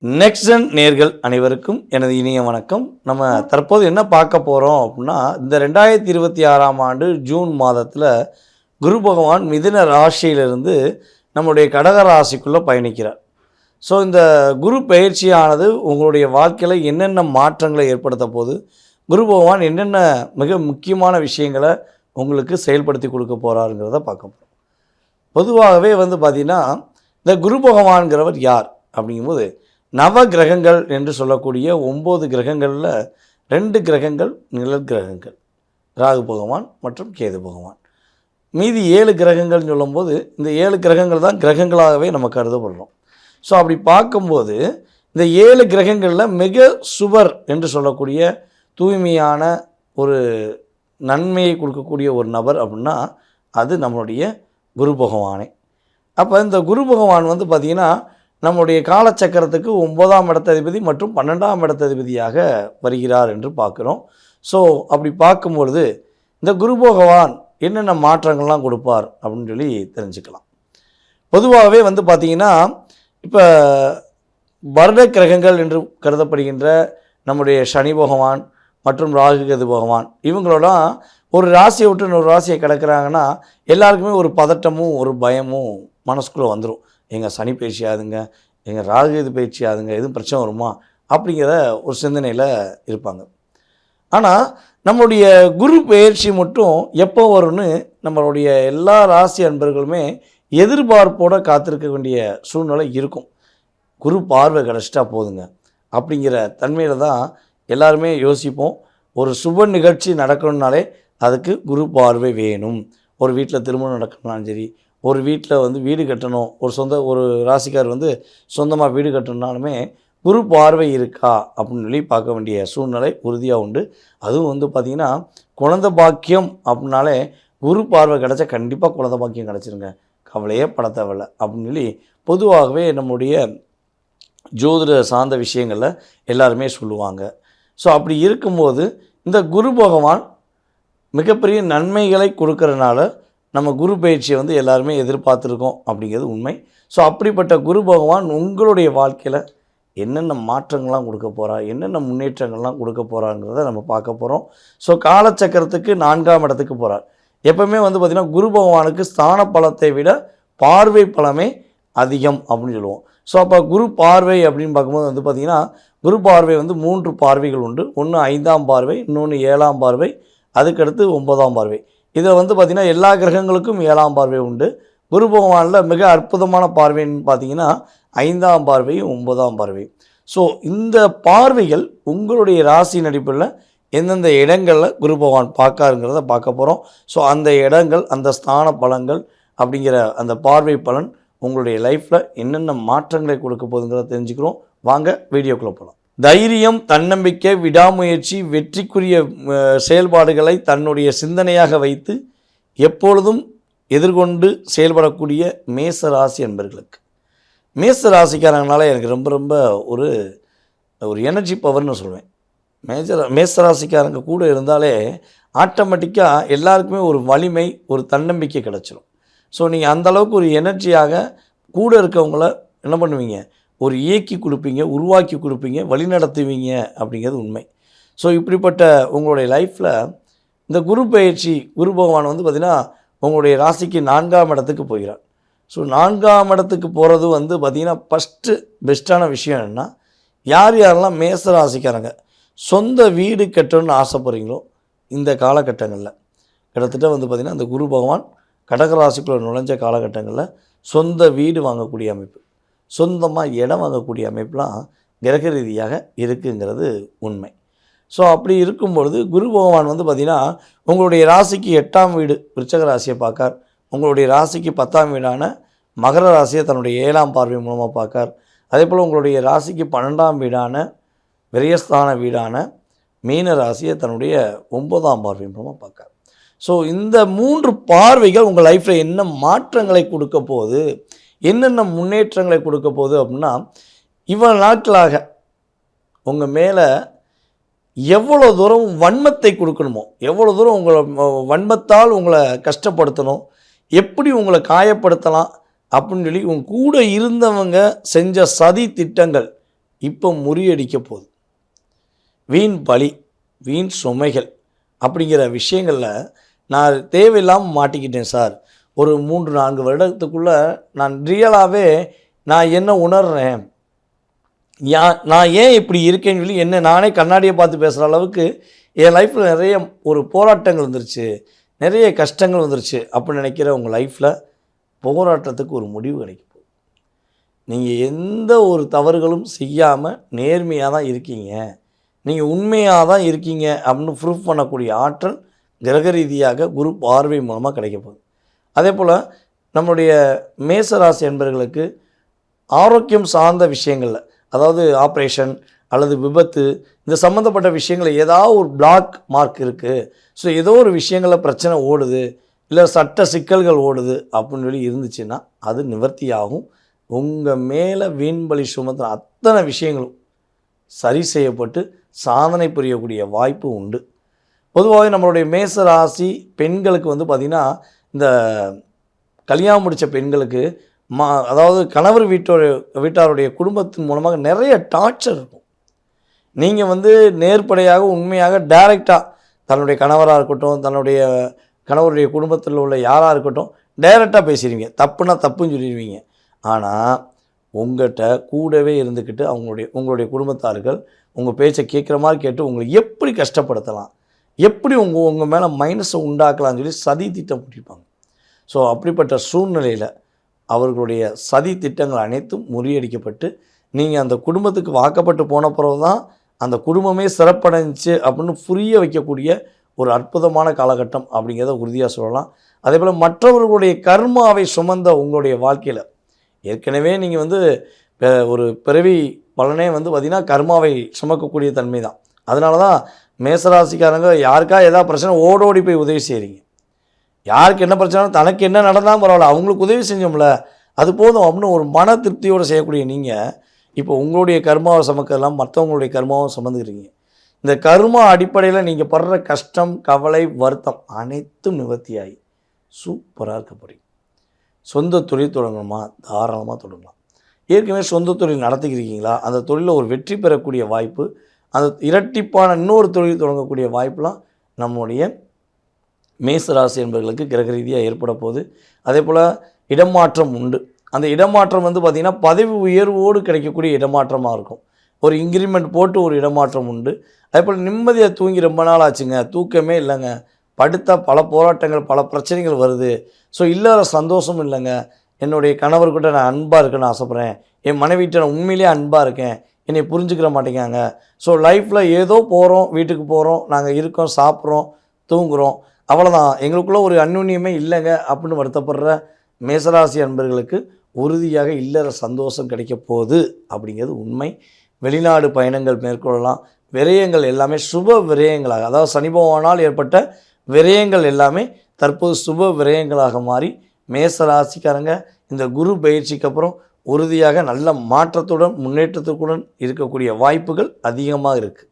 Next நேர்கள் அனைவருக்கும் எனது இனிய வணக்கம். நம்ம தற்போது என்ன பார்க்க போகிறோம் அப்படின்னா, இந்த 2026ஆம் ஆண்டு ஜூன் மாதத்தில் குரு பகவான் மிதுன ராசியிலிருந்து நம்முடைய கடக ராசிக்குள்ளே பயணிக்கிறார். ஸோ இந்த குரு பயிற்சியானது உங்களுடைய வாழ்க்கையில் என்னென்ன மாற்றங்களை ஏற்படுத்த போது, குரு பகவான் என்னென்ன மிக முக்கியமான விஷயங்களை உங்களுக்கு செயல்படுத்தி கொடுக்க போகிறாருங்கிறத பார்க்க போகிறோம். பொதுவாகவே பார்த்திங்கன்னா, இந்த குரு பகவான்கிறவர் யார் அப்படிங்கும்போது, நவ கிரகங்கள் என்று சொல்லக்கூடிய 9 கிரகங்களில் 2 கிரகங்கள் நிழல் கிரகங்கள், ராகு பகவான் மற்றும் கேது பகவான். மீதி 7 கிரகங்கள்னு சொல்லும்போது இந்த 7 கிரகங்கள் தான் கிரகங்களாகவே நம்ம கருதப்படுறோம். ஸோ அப்படி பார்க்கும்போது இந்த 7 கிரகங்களில் மிக சுபர் என்று சொல்லக்கூடிய தூய்மையான ஒரு நன்மையை கொடுக்கக்கூடிய ஒரு நபர் அப்படின்னா அது நம்மளுடைய குரு பகவானே. அப்போ இந்த குரு பகவான் பார்த்திங்கன்னா நம்முடைய காலச்சக்கரத்துக்கு 9ஆம் இடத்ததிபதி மற்றும் 12ஆம் இடத்ததிபதியாக வருகிறார் என்று பார்க்குறோம். ஸோ அப்படி பார்க்கும்பொழுது இந்த குரு பகவான் என்னென்ன மாற்றங்கள்லாம் கொடுப்பார் அப்படின்னு சொல்லி தெரிஞ்சுக்கலாம். பொதுவாகவே பார்த்திங்கன்னா, இப்போ வருட கிரகங்கள் என்று கருதப்படுகின்ற நம்முடைய சனி பகவான் மற்றும் ராகு கேது பகவான் இவங்களோட ஒரு ராசியை விட்டு இன்னொரு ராசியை கிடக்கிறாங்கன்னா எல்லாருக்குமே ஒரு பதட்டமும் ஒரு பயமும் மனசுக்குள்ளே வந்துடும். எங்கள் சனி பயிற்சி ஆகுதுங்க, எங்கள் ராகு இது பயிற்சி ஆகுதுங்க, எதுவும் பிரச்சனை வருமா அப்படிங்கிற ஒரு சிந்தனையில் இருப்பாங்க. ஆனால் நம்மளுடைய குரு பயிற்சி மட்டும் எப்போ வரும்னு நம்மளுடைய எல்லா ராசி அன்பர்களுமே எதிர்பார்ப்போடு காத்திருக்க வேண்டிய சூழ்நிலை இருக்கும். குரு பார்வை கிடச்சிட்டா போதுங்க அப்படிங்கிற தன்மையில் தான் எல்லாருமே யோசிப்போம். ஒரு சுப நிகழ்ச்சி நடக்கணுன்னாலே அதுக்கு குரு பார்வை வேணும். ஒரு வீட்டில் திருமணம் நடக்கணும்னாலும் சரி, ஒரு வீட்டில் வீடு கட்டணும், ஒரு ராசிக்கார் சொந்தமாக வீடு கட்டணுன்னாலுமே குரு பார்வை இருக்கா அப்படின்னு சொல்லி பார்க்க வேண்டிய சூழ்நிலை உறுதியாக உண்டு. அதுவும் பார்த்திங்கன்னா குழந்தை பாக்கியம் அப்படின்னாலே குரு பார்வை கிடச்சா கண்டிப்பாக குழந்தை பாக்கியம் கிடச்சிருங்க, கவலையே பட தேவையில்லை அப்படின்னு சொல்லி பொதுவாகவே நம்முடைய ஜோதிட சார்ந்த விஷயங்களில் எல்லாருமே சொல்லுவாங்க. ஸோ அப்படி இருக்கும்போது இந்த குரு பகவான் மிகப்பெரிய நன்மைகளை கொடுக்கறனால நம்ம குரு பயிற்சியை எல்லாருமே எதிர்பார்த்துருக்கோம் அப்படிங்கிறது உண்மை. ஸோ அப்படிப்பட்ட குரு பகவான் உங்களுடைய வாழ்க்கையில் என்னென்ன மாற்றங்கள்லாம் கொடுக்க போகிறார், என்னென்ன முன்னேற்றங்கள்லாம் கொடுக்க போகிறாங்கிறத நம்ம பார்க்க போகிறோம். ஸோ காலச்சக்கரத்துக்கு 4ஆம் இடத்துக்கு போகிறார். எப்போவுமே பார்த்திங்கன்னா குரு பகவானுக்கு ஸ்தான பலத்தை விட பார்வை பலமே அதிகம் அப்படின்னு சொல்லுவோம். ஸோ அப்போ குரு பார்வை அப்படின்னு பார்க்கும்போது பார்த்திங்கன்னா குரு பார்வை 3 பார்வைகள் உண்டு. ஒன்று 5ஆம் பார்வை, இன்னொன்று 7ஆம் பார்வை, அதுக்கடுத்து 9ஆம் பார்வை. இதில் பார்த்திங்கன்னா எல்லா கிரகங்களுக்கும் 7ஆம் பார்வை உண்டு. குரு பகவானில் மிக அற்புதமான பார்வைன்னு பார்த்திங்கன்னா 5ஆம் பார்வையும் 9ஆம் பார்வையும். ஸோ இந்த பார்வைகள் உங்களுடைய ராசி நடிப்பில் எந்தெந்த இடங்களில் குரு பகவான் பார்க்காருங்கிறத பார்க்க போகிறோம். ஸோ அந்த இடங்கள், அந்த ஸ்தான பலன்கள் அப்படிங்கிற அந்த பார்வை பலன் உங்களுடைய லைஃப்பில் என்னென்ன மாற்றங்களை கொடுக்க போகுதுங்கிறத தெரிஞ்சுக்கிறோம். வாங்க வீடியோக்குள்ளே போகலாம். தைரியம், தன்னம்பிக்கை, விடாமுயற்சி, வெற்றிக்குரிய செயல்பாடுகளை தன்னுடைய சிந்தனையாக வைத்து எப்பொழுதும் எதிர்கொண்டு செயல்படக்கூடிய மேச ராசி என்பர்களுக்கு, மேச ராசிக்காரங்களால எனக்கு ரொம்ப ரொம்ப ஒரு எனர்ஜி பவர்னு சொல்லுவேன். மேச ராசிக்காரங்க கூட இருந்தாலே ஆட்டோமேட்டிக்காக எல்லாருக்குமே ஒரு வலிமை, ஒரு தன்னம்பிக்கை கிடச்சிரும். ஸோ நீங்கள் அந்தளவுக்கு ஒரு எனர்ஜியாக கூட இருக்கவங்கள என்ன பண்ணுவீங்க, ஒரு இயக்கி கொடுப்பீங்க, உருவாக்கி கொடுப்பீங்க, வழிநடத்துவீங்க அப்படிங்கிறது உண்மை. ஸோ இப்படிப்பட்ட உங்களுடைய லைஃப்பில் இந்த குரு பயிற்சி, குரு பகவான் பார்த்திங்கன்னா உங்களுடைய ராசிக்கு 4ஆம் இடத்துக்கு போகிறார். ஸோ 4ஆம் இடத்துக்கு போகிறது பார்த்திங்கன்னா ஃபஸ்ட்டு பெஸ்ட்டான விஷயம் என்னென்னா, யார் யாரெல்லாம் மேச ராசிக்காரங்க சொந்த வீடு கட்டணும்னு ஆசைப்படுறீங்களோ இந்த காலகட்டங்களில் கிட்டத்தட்ட பார்த்திங்கன்னா இந்த குரு பகவான் கடகராசிக்குள்ளே நுழைஞ்ச காலகட்டங்களில் சொந்த வீடு வாங்கக்கூடிய அமைப்பு, சொந்தமாக இடம் வாங்கக்கூடிய அமைப்புலாம் கிரக ரீதியாக இருக்குங்கிறது உண்மை. ஸோ அப்படி இருக்கும்பொழுது குரு பகவான் பார்த்திங்கன்னா உங்களுடைய ராசிக்கு 8ஆம் வீடு விருச்சக ராசியை பார்க்கார். உங்களுடைய ராசிக்கு 10ஆம் வீடான மகர ராசியை தன்னுடைய 7ஆம் பார்வை மூலமாக பார்க்கார். அதே போல் உங்களுடைய ராசிக்கு 12ஆம் வீடான விரயஸ்தான வீடான மீன ராசியை தன்னுடைய 9ஆம் பார்வை மூலமாக பார்க்கார். ஸோ இந்த 3 பார்வைகள் உங்கள் லைஃப்பில் என்ன மாற்றங்களை கொடுக்க போகுது, என்னென்ன முன்னேற்றங்களை கொடுக்க போகுது அப்படின்னா, இவ்வளோ நாட்களாக உங்கள் மேலே எவ்வளோ தூரம் வன்மத்தை கொடுக்கணுமோ, எவ்வளோ தூரம் உங்களை வன்மத்தால் உங்களை கஷ்டப்படுத்தணும், எப்படி உங்களை காயப்படுத்தலாம் அப்படின்னு சொல்லி உங்கள் கூட இருந்தவங்க செஞ்ச சதி திட்டங்கள் இப்போ முறியடிக்க போகுது. வீண் பழி, வீண் சுமைகள் அப்படிங்கிற விஷயங்களில் நான் தேவையில்லாமல் மாட்டிக்கிட்டேன் சார். ஒரு 3-4 வருடத்துக்குள்ளே நான் ரியலாகவே நான் என்ன உணர்றேன், நான் ஏன் இப்படி இருக்கேன்னு சொல்லி என்ன நானே கண்ணாடியை பார்த்து பேசுகிற அளவுக்கு என் லைஃப்பில் நிறைய ஒரு போராட்டங்கள் வந்துருச்சு, நிறைய கஷ்டங்கள் வந்துருச்சு அப்படின்னு நினைக்கிற உங்கள் லைஃப்பில் போராட்டத்துக்கு ஒரு முடிவு கிடைக்கும். நீங்கள் எந்த ஒரு தவறுகளும் செய்யாமல் நேர்மையாக தான் இருக்கீங்க, நீங்கள் உண்மையாக தான் இருக்கீங்க அப்படின்னு ப்ரூஃப் பண்ணக்கூடிய ஆற்றல் கிரக ரீதியாக குரு பார்வை மூலமாக கிடைக்க போகுது. அதே போல் நம்மளுடைய மேசராசி என்பவர்களுக்கு ஆரோக்கியம் சார்ந்த விஷயங்களில், அதாவது ஆப்ரேஷன் அல்லது விபத்து இந்த சம்மந்தப்பட்ட விஷயங்கள் ஏதாவது ஒரு பிளாக் மார்க் இருக்குது, ஸோ ஏதோ ஒரு விஷயங்களில் பிரச்சனை ஓடுது, இல்லை சட்ட சிக்கல்கள் ஓடுது அப்படின்னு சொல்லி இருந்துச்சுன்னா அது நிவர்த்தியாகும். உங்கள் மேலே வீண்பலி சுமத்துற அத்தனை விஷயங்களும் சரி செய்யப்பட்டு சாதனை புரியக்கூடிய வாய்ப்பு உண்டு. பொதுவாகவே நம்மளுடைய மேச ராசி பெண்களுக்கு பார்த்திங்கன்னா, இந்த கல்யாணம் முடித்த பெண்களுக்கு அதாவது கணவர் வீட்டாருடைய குடும்பத்தின் மூலமாக நிறைய டார்ச்சர் இருக்கும். நீங்கள் நேர்படையாக உண்மையாக டைரெக்டாக தன்னுடைய கணவராக இருக்கட்டும், தன்னுடைய கணவருடைய குடும்பத்தில் உள்ள யாராக இருக்கட்டும் டைரெக்டாக பேசிடுவீங்க, தப்புனா தப்புன்னு சொல்லிடுவீங்க. ஆனால் உங்கள்கிட்ட கூடவே இருந்துக்கிட்டு உங்களுடைய குடும்பத்தார்கள் உங்கள் பேச்சை கேட்குற மாதிரி கேட்டு உங்களை எப்படி கஷ்டப்படுத்தலாம், எப்படி உங்கள் மேலே மைனஸை உண்டாக்கலாம்னு சொல்லி சதி திட்டம் போட்டிருப்பாங்க. ஸோ அப்படிப்பட்ட சூழ்நிலையில் அவர்களுடைய சதி திட்டங்கள் அனைத்தும் முறியடிக்கப்பட்டு நீங்கள் அந்த குடும்பத்துக்கு வாக்கப்பட்டு போன பிறகு தான் அந்த குடும்பமே சிறப்படைஞ்சிச்சு அப்படின்னு புரிய வைக்கக்கூடிய ஒரு அற்புதமான காலகட்டம் அப்படிங்கிறத உறுதியாக சொல்லலாம். அதே போல் மற்றவர்களுடைய கர்மாவை சுமந்த உங்களுடைய வாழ்க்கையில் ஏற்கனவே நீங்கள் ஒரு பிறவி பலனே பார்த்திங்கன்னா கர்மாவை சுமக்கக்கூடிய தன்மை தான். அதனால தான் மேசராசிக்காரங்க யாருக்கா ஏதாவது பிரச்சனை ஓடோடி போய் உதவி செய்கிறீங்க. யாருக்கு என்ன பிரச்சனை, தனக்கு என்ன நடந்தாலும் பரவாயில்ல, அவங்களுக்கு உதவி செஞ்சோம்ல அது போதும் அப்படின்னு ஒரு மன திருப்தியோடு செய்யக்கூடிய நீங்கள் இப்போ உங்களுடைய கர்மாவை சுமக்கிறதெல்லாம் மற்றவங்களுடைய கர்மாவை சுமந்துக்கிறீங்க. இந்த கர்மா அடிப்படையில் நீங்கள் படுற கஷ்டம், கவலை, வருத்தம் அனைத்தும் நிவர்த்தியாகி சூப்பராக இருக்க போகிறீங்க. சொந்த தொழில் தொடங்கணுமா, தாராளமாக தொடங்கலாம். ஏற்கனவே சொந்த தொழில் நடத்திக்கிறீங்களா, அந்த தொழிலில் ஒரு வெற்றி பெறக்கூடிய வாய்ப்பு, அந்த இரட்டிப்பான இன்னொரு தொழில் தொடங்கக்கூடிய வாய்ப்பெலாம் நம்முடைய மேசராசி என்பவர்களுக்கு கிரக ரீதியாக ஏற்பட போகுது. அதே போல் இடமாற்றம் உண்டு. அந்த இடமாற்றம் பார்த்திங்கன்னா பதவி உயர்வோடு கிடைக்கக்கூடிய இடமாற்றமாக இருக்கும். ஒரு இன்க்ரிமெண்ட் போட்டு ஒரு இடமாற்றம் உண்டு. அதே போல் நிம்மதியாக தூங்கி ரொம்ப நாள் ஆச்சுங்க, தூக்கமே இல்லைங்க, படுத்த பல போராட்டங்கள் பல பிரச்சனைகள் வருது, ஸோ இல்லாத சந்தோஷமும் இல்லைங்க, என்னுடைய கணவர்கிட்ட நான் அன்பாக இருக்கேன்னு ஆசைப்பட்றேன், என் மனைவிட்ட நான் உண்மையிலே அன்பாக இருக்கேன், என்னை புரிஞ்சுக்கிற மாட்டேங்காங்க, ஸோ லைஃப்பில் ஏதோ போகிறோம், வீட்டுக்கு போகிறோம், நாங்கள் இருக்கோம், சாப்பிட்றோம், தூங்குகிறோம், அவ்வளோதான், எங்களுக்குள்ளே ஒரு அந்யுன்யமே இல்லைங்க அப்படின்னு வருத்தப்படுற மேசராசி அன்பர்களுக்கு உறுதியாக இல்லற சந்தோஷம் கிடைக்க போகுது அப்படிங்கிறது உண்மை. வெளிநாடு பயணங்கள் மேற்கொள்ளலாம். விரயங்கள் எல்லாமே சுப விரயங்களாக, அதாவது சனி பகவானால் ஏற்பட்ட விரயங்கள் எல்லாமே தற்போது சுப விரயங்களாக மாறி மேசராசிக்காரங்க இந்த குரு பயிற்சிக்கு அப்புறம் உறுதியாக நல்ல மாற்றத்துடன் முன்னேற்றத்துடன் இருக்கக்கூடிய வாய்ப்புகள் அதிகமாக இருக்குது.